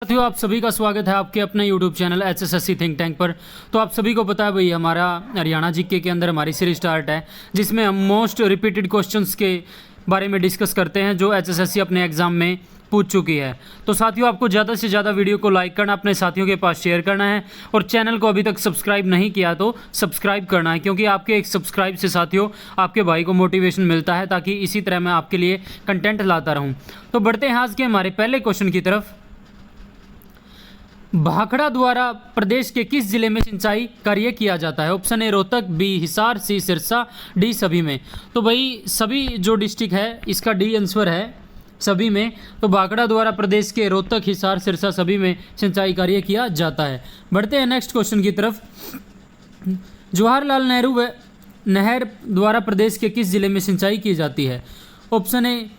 साथियों, आप सभी का स्वागत है आपके अपने YouTube channel HSSC think tank पर। तो आप सभी को पता है भाई, हमारा हरियाणा जीके के अंदर हमारी सीरीज स्टार्ट है जिसमें हम मोस्ट रिपीटेड क्वेश्चंस के बारे में डिस्कस करते हैं जो HSSC अपने एग्जाम में पूछ चुकी है। तो साथियों, आपको ज़्यादा से ज़्यादा वीडियो को लाइक करना, अपने साथियों के पास शेयर करना है और चैनल को अभी तक सब्सक्राइब नहीं किया तो सब्सक्राइब करना है, क्योंकि आपके एक सब्सक्राइब से साथियों आपके भाई को मोटिवेशन मिलता है ताकि इसी तरह मैं आपके लिए कंटेंट लाता रहूँ। तो बढ़ते हैं आज के हमारे पहले क्वेश्चन की तरफ। भाखड़ा द्वारा प्रदेश के किस जिले में सिंचाई कार्य किया जाता है? Option A Rohtak, B Hisar, C Sirsa, D सभी में। तो भाई सभी जो डिस्ट्रिक्ट है इसका डी आंसर है सभी में। तो भाखड़ा द्वारा प्रदेश के रोहतक, हिसार, सिरसा सभी में सिंचाई कार्य किया जाता है। बढ़ते हैं नेक्स्ट क्वेश्चन की तरफ। जवाहरलाल नेहरू नहर द्वारा प्रदेश के किस जिले में सिंचाई की जाती है? ऑप्शन ए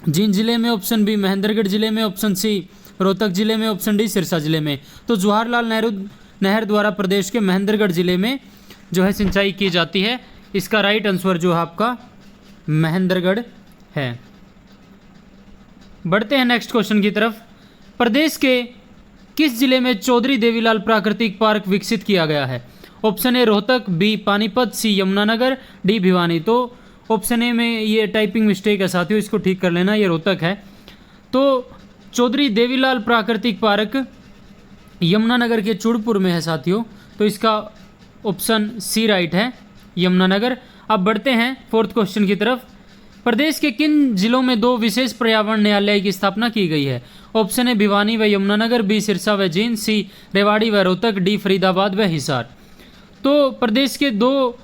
जींद जिले में, ऑप्शन बी महेंद्रगढ़ जिले में, ऑप्शन सी रोहतक जिले में, ऑप्शन डी सिरसा जिले में। तो जवाहरलाल नेहरू नहर द्वारा प्रदेश के महेंद्रगढ़ जिले में जो है सिंचाई की जाती है। इसका राइट आंसर जो है आपका महेंद्रगढ़ है। बढ़ते हैं नेक्स्ट क्वेश्चन की तरफ। प्रदेश के किस जिले में चौधरी देवीलाल प्राकृतिक पार्क विकसित किया गया है? Option A Rohtak, B Panipat, C Yamunanagar, D Bhiwani. तो ऑप्शन ए में ये टाइपिंग मिस्टेक है साथियों, इसको ठीक कर लेना, ये रोहतक है। तो चौधरी देवीलाल प्राकृतिक पार्क यमुनानगर के चूड़पुर में है साथियों, तो इसका ऑप्शन सी राइट है, यमुनानगर। अब बढ़ते हैं फोर्थ क्वेश्चन की तरफ। प्रदेश के किन जिलों में दो विशेष पर्यावरण न्यायालय की स्थापना की गई है? ऑप्शन ए भिवानी व यमुनानगर, बी सिरसा व जींद, सी रेवाड़ी व रोहतक, डी फरीदाबाद व हिसार। तो प्रदेश के दो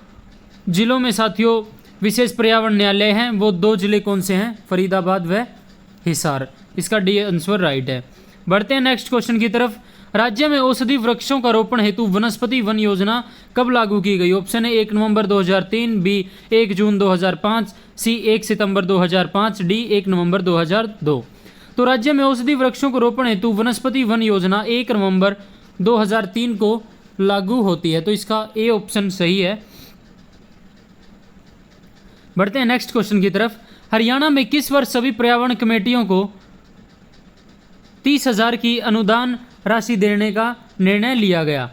जिलों में साथियों विशेष पर्यावरण न्यायालय हैं, वो दो जिले कौन से हैं? फरीदाबाद व हिसार। इसका डी आंसर राइट है। बढ़ते हैं नेक्स्ट क्वेश्चन की तरफ। राज्य में औषधि वृक्षों का रोपण हेतु वनस्पति वन योजना कब लागू की गई? ऑप्शन ए 1 नवंबर 2003, बी 1 जून 2005, सी 1 सितंबर 2005, डी 1 नवंबर 2002। तो राज्य में औषधि वृक्षों को रोपण हेतु वनस्पति वन योजना 1 नवंबर 2003 को लागू होती है, तो इसका ए ऑप्शन सही है। बढ़ते हैं नेक्स्ट क्वेश्चन की तरफ। हरियाणा में किस वर्ष सभी पर्यावरण कमेटियों को 30,000 की अनुदान राशि देने का निर्णय लिया गया?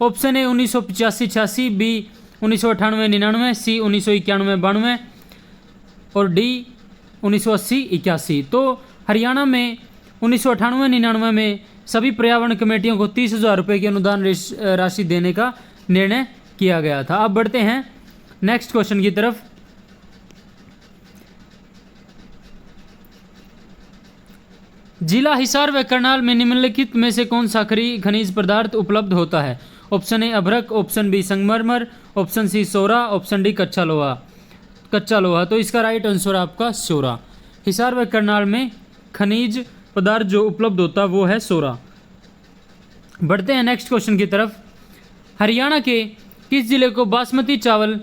ऑप्शन ए 1985-86, बी 1998-99, सी 1991-92 और डी 1980-81। तो हरियाणा में 1998-99 में सभी पर्यावरण कमेटियों को 30,000 रुपये की अनुदान राशि देने का निर्णय किया गया था। अब बढ़ते हैं नेक्स्ट क्वेश्चन की तरफ। जिला हिसार व करनाल में निम्नलिखित में से कौन सा खनिज पदार्थ उपलब्ध होता है? ऑप्शन ए अभ्रक, ऑप्शन बी संगमरमर, ऑप्शन सी सोरा, ऑप्शन डी कच्चा लोहा। तो इसका राइट आंसर आपका सोरा। हिसार व करनाल में खनिज पदार्थ जो उपलब्ध होता है वो है सोरा। बढ़ते हैं नेक्स्ट क्वेश्चन की तरफ। हरियाणा के किस जिले को बासमती चावल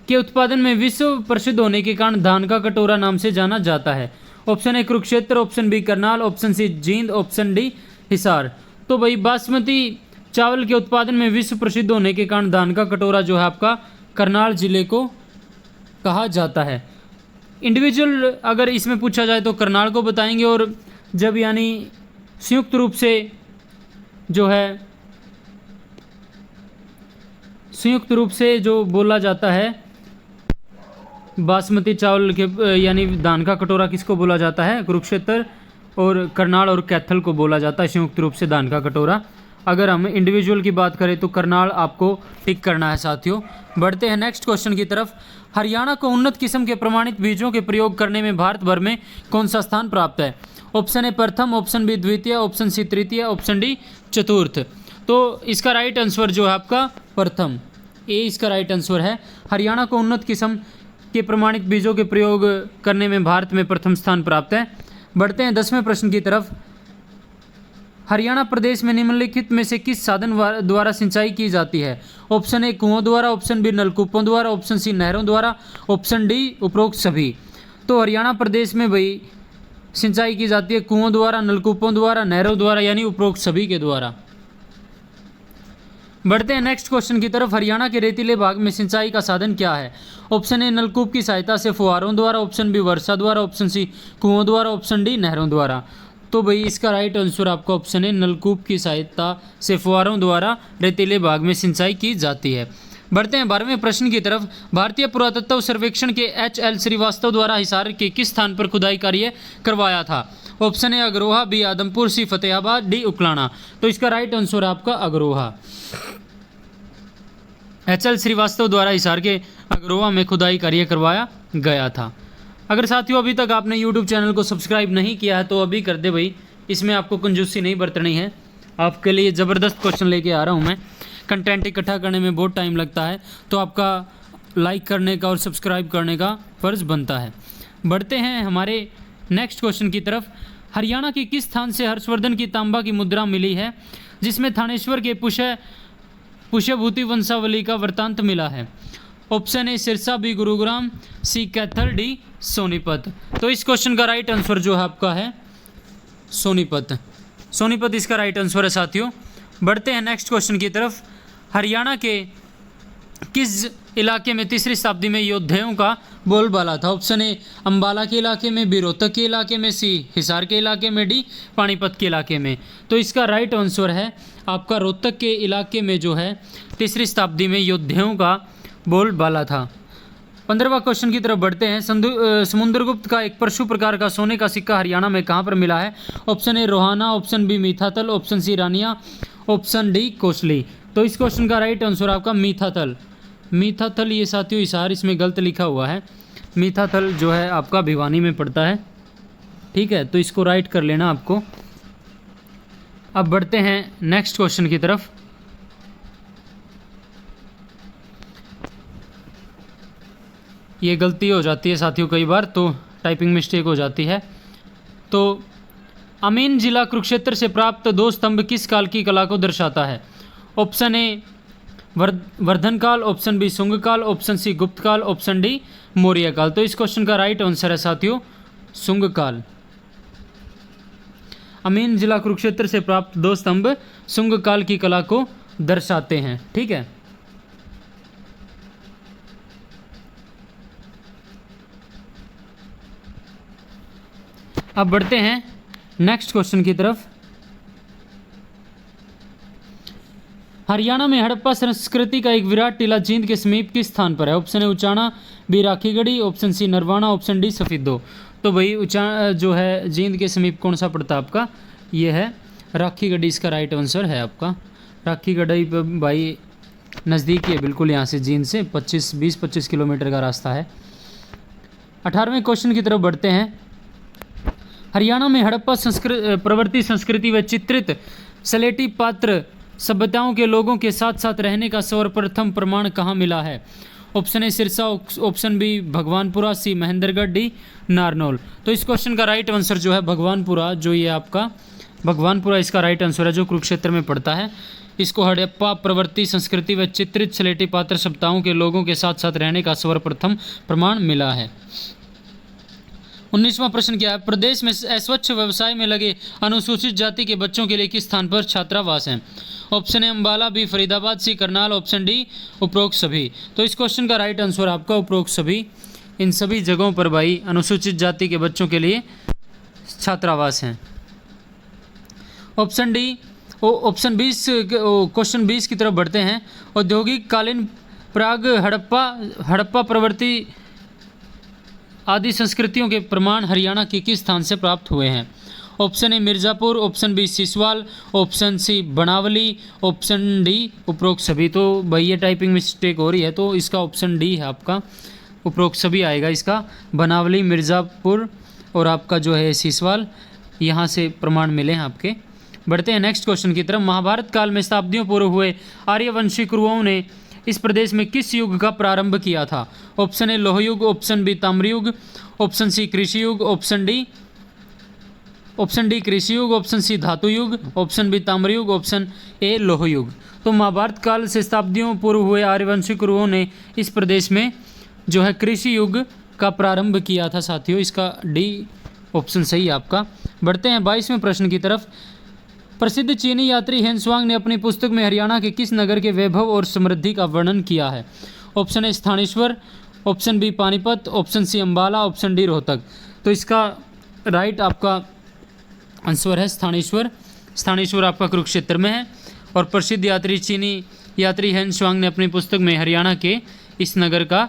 के उत्पादन में विश्व प्रसिद्ध होने के कारण धान का कटोरा नाम से जाना जाता है? Option A Kurukshetra, option B Karnal, option C Jind, option D Hisar. तो भाई बासमती चावल के उत्पादन में विश्व प्रसिद्ध होने के कारण धान का कटोरा जो है आपका करनाल जिले को कहा जाता है। इंडिविजुअल अगर इसमें पूछा जाए तो करनाल को बताएंगे, और जब यानी संयुक्त रूप से जो है संयुक्त रूप से जो बोला जाता है बासमती चावल के यानी धान का कटोरा किसको बोला जाता है? कुरुक्षेत्र, और करनाल और कैथल को बोला जाता है संयुक्त रूप से धान का कटोरा। अगर हम इंडिविजुअल की बात करें तो करनाल आपको टिक करना है साथियों। बढ़ते हैं नेक्स्ट क्वेश्चन की तरफ। हरियाणा को उन्नत किस्म के प्रमाणित बीजों के प्रयोग करने में भारत भर में कौन सा स्थान प्राप्त है? ऑप्शन ए प्रथम, ऑप्शन बी द्वितीय, ऑप्शन सी तृतीय, ऑप्शन डी चतुर्थ। तो इसका राइट आंसर जो है आपका प्रथम, ए इसका राइट आंसर है। हरियाणा को उन्नत किस्म के प्रमाणित बीजों के प्रयोग करने में भारत में प्रथम स्थान प्राप्त है। बढ़ते हैं 10वें प्रश्न की तरफ। हरियाणा प्रदेश में निम्नलिखित में से किस साधन द्वारा सिंचाई की जाती है? ऑप्शन ए कुओं द्वारा, ऑप्शन बी नलकूपों द्वारा, ऑप्शन सी नहरों द्वारा, ऑप्शन डी उपरोक्त सभी। तो हरियाणा प्रदेश में भाई सिंचाई की जाती है कुओं द्वारा, नलकूपों द्वारा, नहरों द्वारा, यानी उपरोक्त सभी के द्वारा। बढ़ते हैं नेक्स्ट क्वेश्चन की तरफ। हरियाणा के रेतीले भाग में सिंचाई का साधन क्या है? ऑप्शन ए नलकूप की सहायता से फुहारों द्वारा, ऑप्शन बी वर्षा द्वारा, ऑप्शन सी कुओं द्वारा, ऑप्शन डी नहरों द्वारा। तो भाई इसका राइट आंसर आपका ऑप्शन है, नलकूप की सहायता से फुहारों द्वारा रेतीले भाग में सिंचाई की जाती है। बढ़ते हैं 12वें प्रश्न की तरफ। भारतीय पुरातत्व सर्वेक्षण के एच.एल. श्रीवास्तव द्वारा हिसार के किस स्थान पर खुदाई कार्य करवाया था? Option A Agroha, B Adampur, C Fatehabad, D Uklana. तो इसका राइट आंसर आपका अग्रोहा। एच.एल. श्रीवास्तव द्वारा हिसार के अग्रोहा में खुदाई कार्य करवाया गया था। अगर साथियों अभी तक आपने यूट्यूब चैनल को सब्सक्राइब नहीं किया है तो अभी कर दे भाई, इसमें आपको कंजूसी नहीं बरतनी है। आपके लिए ज़बरदस्त क्वेश्चन लेके आ रहा हूँ मैं। कंटेंट इकट्ठा करने में बहुत टाइम लगता है, तो आपका लाइक करने का और सब्सक्राइब करने का फ़र्ज़ बनता है। बढ़ते हैं हमारे नेक्स्ट क्वेश्चन की तरफ। हरियाणा के किस स्थान से हर्षवर्धन की तांबा की मुद्रा मिली है, जिसमें थानेश्वर के पुष्यभूति वंशावली का वृत्तांत मिला है? Option A Sirsa, B Gurugram, C Kaithal, D Sonipat. तो इस क्वेश्चन का राइट आंसर जो है आपका है सोनीपत। सोनीपत इसका राइट आंसर है साथियों। बढ़ते हैं नेक्स्ट क्वेश्चन की तरफ। हरियाणा के किस इलाके में तीसरी शताब्दी में योद्धाओं का बोलबाला था? ऑप्शन ए अंबाला के इलाके में, बी रोहतक के इलाके में, सी हिसार के इलाके में, डी पानीपत के इलाके में। तो इसका राइट आंसर है आपका रोहतक के इलाके में जो है तीसरी शताब्दी में योद्धाओं का बोलबाला था। 15वां क्वेश्चन की तरफ बढ़ते हैं। समुद्रगुप्त का एक पशु प्रकार का सोने का सिक्का हरियाणा में कहाँ पर मिला है? Option A Rohana, option B Mithathal, option C Rania, option D Kosli. तो इस क्वेश्चन का राइट आंसर आपका मीठातल। मीठातल ये साथियों हिसार, इसमें गलत लिखा हुआ है। मीठातल जो है आपका भिवानी में पड़ता है, ठीक है, तो इसको राइट कर लेना आपको। अब बढ़ते हैं नेक्स्ट क्वेश्चन की तरफ। ये गलती हो जाती है साथियों कई बार, तो टाइपिंग मिस्टेक हो जाती है। तो अमीन जिला कुरुक्षेत्र से प्राप्त दो स्तंभ किस काल की कला को दर्शाता है? ऑप्शन ए वर्धन काल, ऑप्शन बी शुंग काल, ऑप्शन सी गुप्त काल, ऑप्शन डी मौर्य काल। तो इस क्वेश्चन का राइट आंसर है साथियों शुंग काल। अमीन जिला कुरुक्षेत्र से प्राप्त दो स्तंभ शुंग काल की कला को दर्शाते हैं, ठीक है। अब बढ़ते हैं नेक्स्ट क्वेश्चन की तरफ। हरियाणा में हड़प्पा संस्कृति का एक विराट टीला जींद के समीप किस स्थान पर है? Option A Uchana, B Rakhigarhi, option C Narwana, option D Safidon. तो भाई जो है जींद के समीप कौन सा पड़ता है आपका? ये है राखीगढ़ी, इसका राइट आंसर है आपका। राखीगढ़ी भाई नज़दीक है बिल्कुल, यहाँ से जींद से 20-25 किलोमीटर का रास्ता है। 18वें क्वेश्चन की तरफ बढ़ते हैं। हरियाणा में हड़प्पा प्रवृत्ति संस्कृति व चित्रित सलेटी पात्र सभ्यताओं के लोगों के साथ साथ रहने का सर्वप्रथम प्रमाण कहाँ मिला है? Option A Sirsa, option B Bhagwanpura, C Mahendragarh, D Narnaul. तो इस क्वेश्चन का राइट आंसर जो है भगवानपुरा, जो ये आपका भगवानपुरा इसका राइट आंसर है, जो कुरुक्षेत्र में पड़ता है। इसको हड़प्पा प्रवृत्ति संस्कृति व चित्रित सलेटी पात्र सभ्यताओं के लोगों के साथ साथ रहने का सर्वप्रथम प्रमाण मिला है। 19वां प्रश्न क्या है? प्रदेश में अस्वच्छ व्यवसाय में लगे अनुसूचित जाति के बच्चों के लिए किस स्थान पर छात्रावास हैं? Option A Ambala, B Faridabad, C Karnal, option D उपरोक्त सभी। तो इस क्वेश्चन का राइट आंसर आपका उपरोक्त सभी। इन सभी जगहों पर भाई अनुसूचित जाति के बच्चों के लिए छात्रावास हैं। ऑप्शन डी ऑप्शन 20 क्वेश्चन 20 की तरफ बढ़ते हैं। औद्योगिक कालीन प्राग हड़प्पा प्रवृत्ति आदि संस्कृतियों के प्रमाण हरियाणा के किस स्थान से प्राप्त हुए हैं? Option A Mirzapur, option B Siswal, option C Banawali, option D उपरोक्त सभी। तो भाई ये टाइपिंग मिस्टेक हो रही है, तो इसका ऑप्शन डी है आपका उपरोक्त सभी आएगा इसका। बनावली, मिर्ज़ापुर और आपका जो है सिसवाल, यहाँ से प्रमाण मिले हैं आपके। बढ़ते हैं नेक्स्ट क्वेश्चन की तरफ। महाभारत काल में शताब्दियों पूर्व हुए आर्यवंशी कुरुओं ने इस प्रदेश में किस युग का प्रारंभ किया था? ऑप्शन ए लोह युग, ऑप्शन बी ताम्रयुग, ऑप्शन सी कृषि युग, ऑप्शन डी कृषि युग, ऑप्शन सी धातु युग, ऑप्शन बी ताम्रयुग, ऑप्शन ए लोह युग। तो महाभारत काल से शताब्दियों पूर्व हुए आर्यवंशी कुरुओं ने इस प्रदेश में जो है कृषि युग का प्रारंभ किया था साथियों। इसका डी ऑप्शन सही है आपका। बढ़ते हैं 22वें प्रश्न की तरफ। प्रसिद्ध चीनी यात्री हेनसुआंग ने अपनी पुस्तक में हरियाणा के किस नगर के वैभव और समृद्धि का वर्णन किया है? Option A Sthaneshwar, option B Panipat, option C Ambala, option D Rohtak. तो इसका राइट आपका आंसर है स्थानेश्वर। स्थानेश्वर आपका कुरुक्षेत्र में है। और प्रसिद्ध यात्री चीनी यात्री हेन स्वांग ने अपनी पुस्तक में हरियाणा के इस नगर का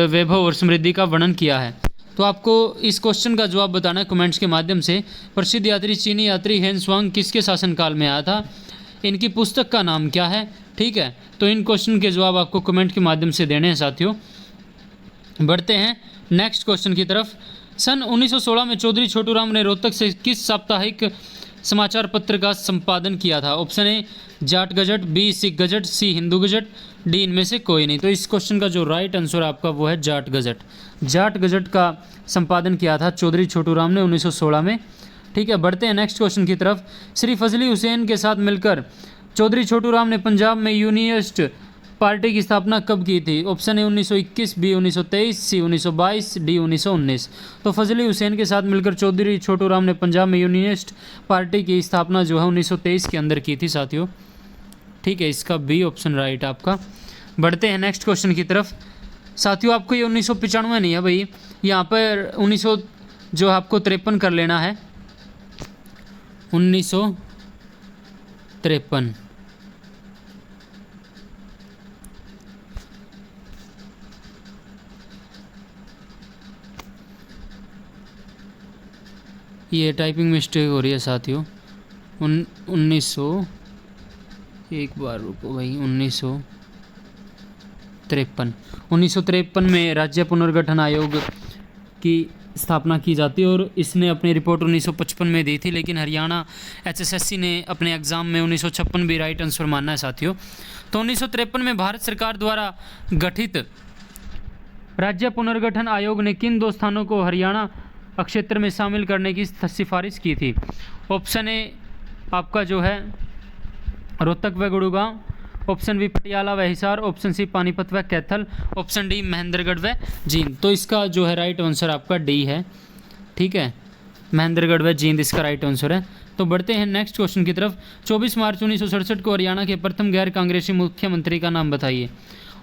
वैभव और समृद्धि का वर्णन किया है। तो आपको इस क्वेश्चन का जवाब बताना है कमेंट्स के माध्यम से। प्रसिद्ध यात्री चीनी यात्री हेन स्वांग किसके शासनकाल में आया था, इनकी पुस्तक का नाम क्या है, ठीक है। तो इन क्वेश्चन के जवाब आपको कमेंट के माध्यम से देने हैं साथियों। बढ़ते हैं नेक्स्ट क्वेश्चन की तरफ। सन 1916 में चौधरी छोटूराम ने रोहतक से किस साप्ताहिक समाचार पत्र का संपादन किया था। Option A Jat gazette, B Sikh gazette, C Hindu gazette, D इनमें से कोई नहीं। तो इस क्वेश्चन का जो राइट आंसर आपका वो है जाट गजट। जाट गजट का संपादन किया था चौधरी छोटूराम ने 1916 में, ठीक है। बढ़ते हैं नेक्स्ट क्वेश्चन की तरफ। श्री फजली हुसैन के साथ मिलकर चौधरी छोटूराम ने पंजाब में यूनियनिस्ट पार्टी की स्थापना कब की थी। Option A 1921, B 1923, C 1922, D 1919। तो फजली हुसैन के साथ मिलकर चौधरी छोटूराम ने पंजाब में यूनियनिस्ट पार्टी की स्थापना जो है 1923 के अंदर की थी साथियों, ठीक है। इसका बी ऑप्शन राइट आपका। बढ़ते हैं नेक्स्ट क्वेश्चन की तरफ साथियों। आपको ये 1995 नहीं है भाई, यहाँ पर 1900 जो आपको 53 कर लेना है, 1953। ये टाइपिंग मिस्टेक हो रही है साथियों। 1900, एक बार रुको भाई, 1953 में राज्य पुनर्गठन आयोग की स्थापना की जाती है और इसने अपनी रिपोर्ट 1955 में दी थी, लेकिन हरियाणा HSSC ने अपने एग्ज़ाम में 1956 भी राइट आंसर मानना है साथियों। तो 1953 में भारत सरकार द्वारा गठित राज्य पुनर्गठन आयोग ने किन 2 स्थानों को हरियाणा क्षेत्र में शामिल करने की सिफारिश की थी। ऑप्शन ए आपका जो है रोहतक व गुड़गांव, ऑप्शन बी पटियाला व हिसार, ऑप्शन सी पानीपत व कैथल, ऑप्शन डी महेंद्रगढ़ व जींद। तो इसका जो है राइट आंसर आपका डी है, ठीक है। महेंद्रगढ़ व जींद इसका राइट आंसर है। तो बढ़ते हैं नेक्स्ट क्वेश्चन की तरफ। 24 मार्च 1967 को हरियाणा के प्रथम गैर कांग्रेसी मुख्यमंत्री का नाम बताइए।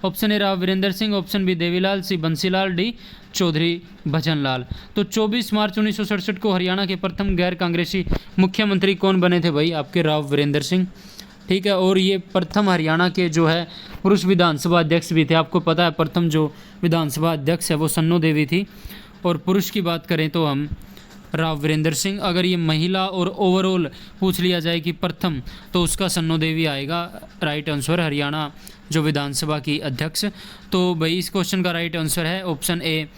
Option A Rao Virendra Singh, option B Devilal, C Bansilal, D Chaudhary Bhajanlal. तो 24 मार्च 1967 को हरियाणा के प्रथम गैर कांग्रेसी मुख्यमंत्री कौन बने थे भाई, आपके राव वीरेंद्र सिंह, ठीक है। और ये प्रथम हरियाणा के जो है पुरुष विधानसभा अध्यक्ष भी थे। आपको पता है प्रथम जो विधानसभा अध्यक्ष है वो सन्नो देवी थी, और पुरुष की बात करें तो हम राव वीरेंद्र सिंह। अगर ये महिला और ओवरऑल पूछ लिया जाए कि प्रथम, तो उसका सन्नो देवी आएगा राइट आंसर, हरियाणा जो विधानसभा की अध्यक्ष। तो भाई इस क्वेश्चन का राइट आंसर है ऑप्शन ए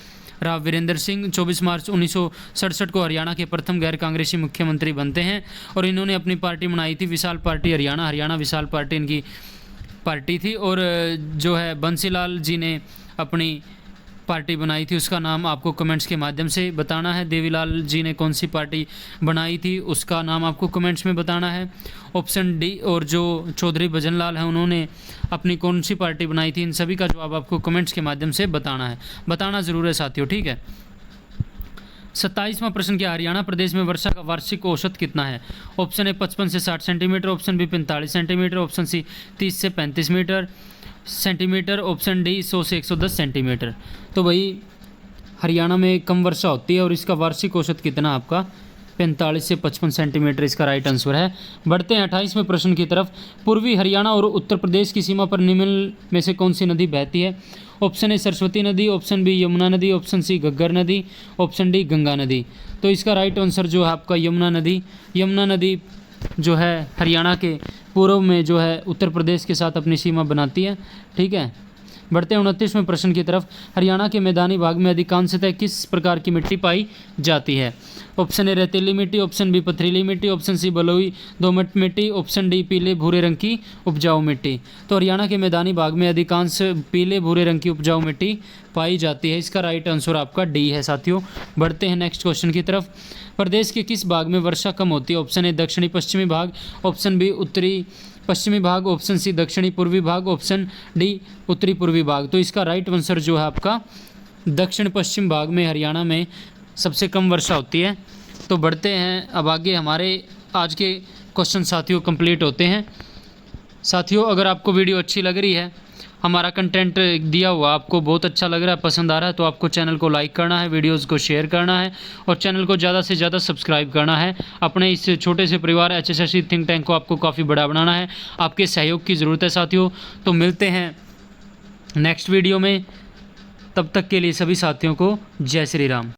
राव वीरेंद्र सिंह। 24 मार्च 1967 को हरियाणा के प्रथम गैर कांग्रेसी मुख्यमंत्री बनते हैं, और इन्होंने अपनी पार्टी बनाई थी विशाल पार्टी हरियाणा। हरियाणा विशाल पार्टी इनकी पार्टी थी। और जो है बंसीलाल जी ने अपनी पार्टी बनाई थी, उसका नाम आपको कमेंट्स के माध्यम से बताना है। देवीलाल जी ने कौन सी पार्टी बनाई थी, उसका नाम आपको कमेंट्स में बताना है। ऑप्शन डी, और जो चौधरी भजनलाल हैं उन्होंने अपनी कौन सी पार्टी बनाई थी, इन सभी का जवाब आपको कमेंट्स के माध्यम से बताना है। बताना ज़रूर है साथियों, ठीक है। 27वां प्रश्न क्या, हरियाणा प्रदेश में वर्षा का वार्षिक औसत कितना है। ऑप्शन ए 55 से 60 centimetre, option B 45 centimetre, option C 30 से 35 सेंटीमीटर, ऑप्शन डी 100 से 110 सेंटीमीटर। तो भाई हरियाणा में कम वर्षा होती है और इसका वार्षिक औसत कितना आपका 45 से 55 सेंटीमीटर इसका राइट आंसर है। बढ़ते हैं 28वें प्रश्न की तरफ। पूर्वी हरियाणा और उत्तर प्रदेश की सीमा पर निम्न में से कौन सी नदी बहती है। ऑप्शन ए सरस्वती नदी, ऑप्शन बी यमुना नदी, ऑप्शन सी घग्गर नदी, ऑप्शन डी गंगा नदी। तो इसका राइट आंसर जो है आपका यमुना नदी। यमुना नदी जो है हरियाणा के पूर्व में जो है उत्तर प्रदेश के साथ अपनी सीमा बनाती है, ठीक है। बढ़ते हैं 29वें प्रश्न की तरफ। हरियाणा के मैदानी भाग में अधिकांशतः किस प्रकार की मिट्टी पाई जाती है। ऑप्शन ए रेतीली मिट्टी, ऑप्शन बी पथरीली मिट्टी, ऑप्शन सी बलुई दोमट मिट्टी, ऑप्शन डी पीले भूरे रंग की उपजाऊ मिट्टी। तो हरियाणा के मैदानी भाग में अधिकांश पीले भूरे रंग की उपजाऊ मिट्टी पाई जाती है। इसका राइट आंसर आपका डी है साथियों। बढ़ते हैं नेक्स्ट क्वेश्चन की तरफ। प्रदेश के किस भाग में वर्षा कम होती है। ऑप्शन ए दक्षिणी पश्चिमी भाग, ऑप्शन बी उत्तरी पश्चिमी भाग, ऑप्शन सी दक्षिणी पूर्वी भाग, ऑप्शन डी उत्तरी पूर्वी भाग। तो इसका राइट आंसर जो है आपका दक्षिण पश्चिम भाग में हरियाणा में सबसे कम वर्षा होती है। तो बढ़ते हैं अब आगे, हमारे आज के क्वेश्चन साथियों कंप्लीट होते हैं। साथियों अगर आपको वीडियो अच्छी लग रही है हमारा कंटेंट दिया हुआ आपको बहुत अच्छा लग रहा है, पसंद आ रहा है, तो आपको चैनल को लाइक करना है, वीडियोज़ को शेयर करना है और चैनल को ज़्यादा से ज़्यादा सब्सक्राइब करना है। अपने इस छोटे से परिवार HSSC थिंक टैंक को आपको काफ़ी बड़ा बनाना है। आपके सहयोग की ज़रूरत है साथियों। तो मिलते हैं नेक्स्ट वीडियो में, तब तक के लिए सभी साथियों को जय श्री राम।